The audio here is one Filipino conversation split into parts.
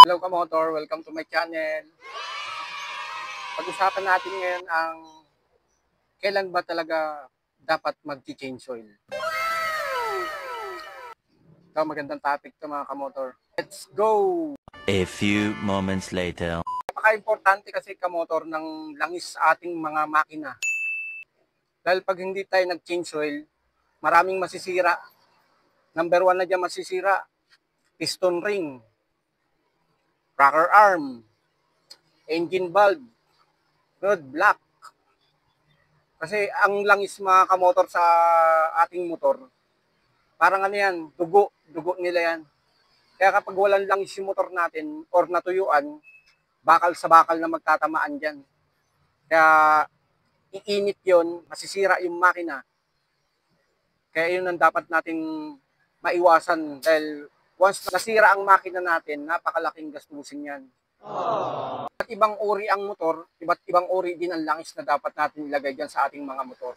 Hello kamotor, welcome to my channel. Pag-usapan natin ngayon ang kailan ba talaga dapat mag-change oil. Ito, magandang topic to mga kamotor. Let's go! A few moments later. Napaka-importante kasi kamotor ng langis sa ating mga makina. Dahil pag hindi tayo nag-change oil, maraming masisira. Number 1 na dyan masisira, piston ring, rocker arm, engine valve, road block. Kasi ang langis mga kamotor sa ating motor, parang ano yan, dugo nila yan. Kaya kapag walang langis yung motor natin or natuyuan, bakal sa bakal na magtatamaan dyan. Kaya iinit yon, masisira yung makina. Kaya yun ang dapat nating maiwasan dahil once nasira ang makina natin, napakalaking gastusin yan. At ibang uri ang motor, iba't ibang uri din ang langis na dapat natin ilagay dyan sa ating mga motor.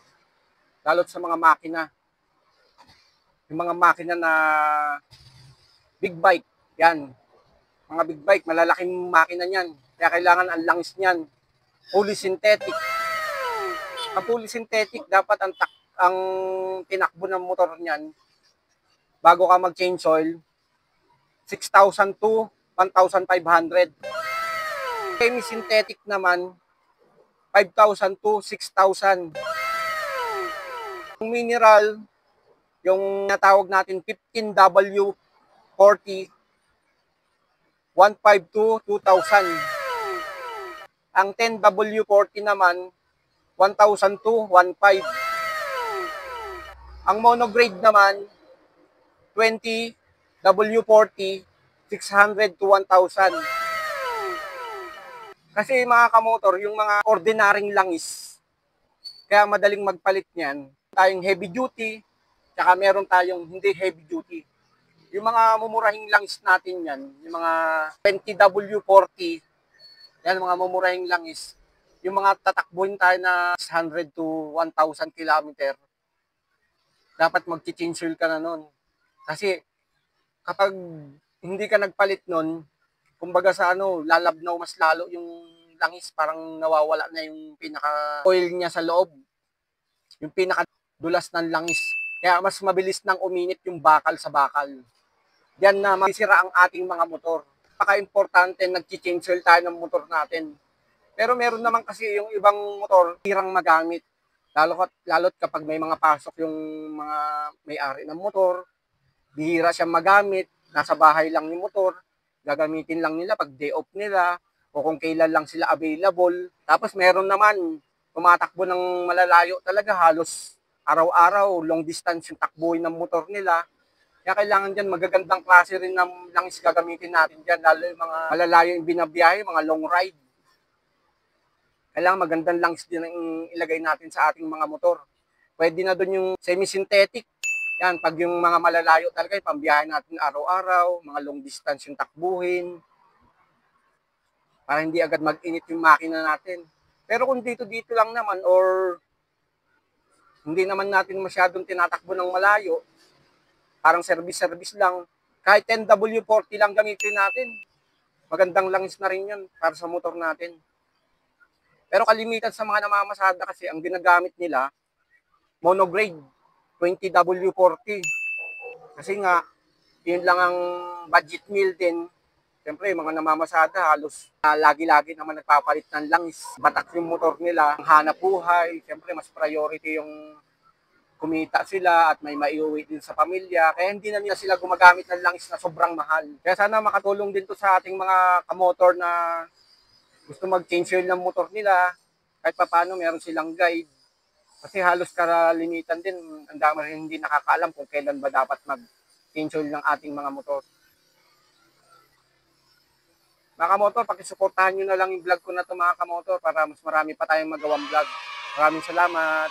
Lalo't sa mga makina. Yung mga makina na big bike, yan. Mga big bike, malalaking makina niyan. Kaya kailangan ang langis niyan. Fully synthetic. Ang fully synthetic, dapat ang tinakbo ng motor niyan, bago ka mag-change oil, 6,000 to 1,500. Semi-synthetic naman, 5,000 to 6,000. Yung mineral, yung natawag natin 15W40, 1,500 to 2,000. Ang 10W40 naman, 1,000 to 1,500. Ang monograde naman, 20W40, 600 to 1,000. Kasi mga kamotor, yung mga ordinaryong langis, kaya madaling magpalit niyan. Tayong heavy duty, tsaka meron tayong hindi heavy duty. Yung mga mumurahing langis natin yan, yung mga 20W40, yan mga mumurahing langis, yung mga tatakbuhin tayo na 600 to 1,000 kilometer, dapat mag-change oil ka na nun. Kasi kapag hindi ka nagpalit nun, kumbaga sa lalabnaw mas lalo yung langis, parang nawawala na yung pinaka-oil niya sa loob. Yung pinaka-dulas ng langis. Kaya mas mabilis nang uminit yung bakal sa bakal. Yan na masisira ang ating mga motor. Napaka-importante nag-change oil tayo ng motor natin. Pero meron naman kasi yung ibang motor, hirang magamit. Lalo't kapag may mga pasok yung mga may-ari ng motor, bihira siyang magamit, nasa bahay lang yung motor, gagamitin lang nila pag day off nila, o kung kailan lang sila available. Tapos meron naman, tumatakbo ng malalayo talaga, halos araw-araw, long distance yung takbuhin ng motor nila. Kaya kailangan dyan, magagandang klase rin ng langis gagamitin natin dyan, lalo yung mga malalayo yung binabiyahe, mga long ride. Kailangan magandang langis din ang ilagay natin sa ating mga motor. Pwede na doon yung semi-synthetic. Yan, pag yung mga malalayo talaga, yung pambiyahe natin araw-araw, mga long distance yung takbuhin, para hindi agad mag-init yung makina natin. Pero kung dito-dito lang naman, or hindi naman natin masyadong tinatakbo ng malayo, parang service-service lang, kahit 10W40 lang gamitin natin, magandang langis na rin yun para sa motor natin. Pero kalimitan sa mga namamasada kasi, ang ginagamit nila, monograde, 20W40. Kasi nga, yun lang ang budget meal din. Siyempre, mga namamasada, halos lagi-lagi naman nagpapalit ng langis. Batak yung motor nila, ang hanap buhay. Siyempre, mas priority yung kumita sila at may maiuwi din sa pamilya. Kaya hindi na nila sila gumagamit ng langis na sobrang mahal. Kaya sana makatulong din to sa ating mga kamotor na gusto mag-change oil ng motor nila. Kahit paano, meron silang guide. Kasi halos karalimitan din, ang dami rin hindi nakakaalam kung kailan ba dapat mag-change oil ng ating mga motor. Mga kamotor, pakisuportahan nyo na lang yung vlog ko na to mga kamotor para mas marami pa tayong magawang vlog. Maraming salamat!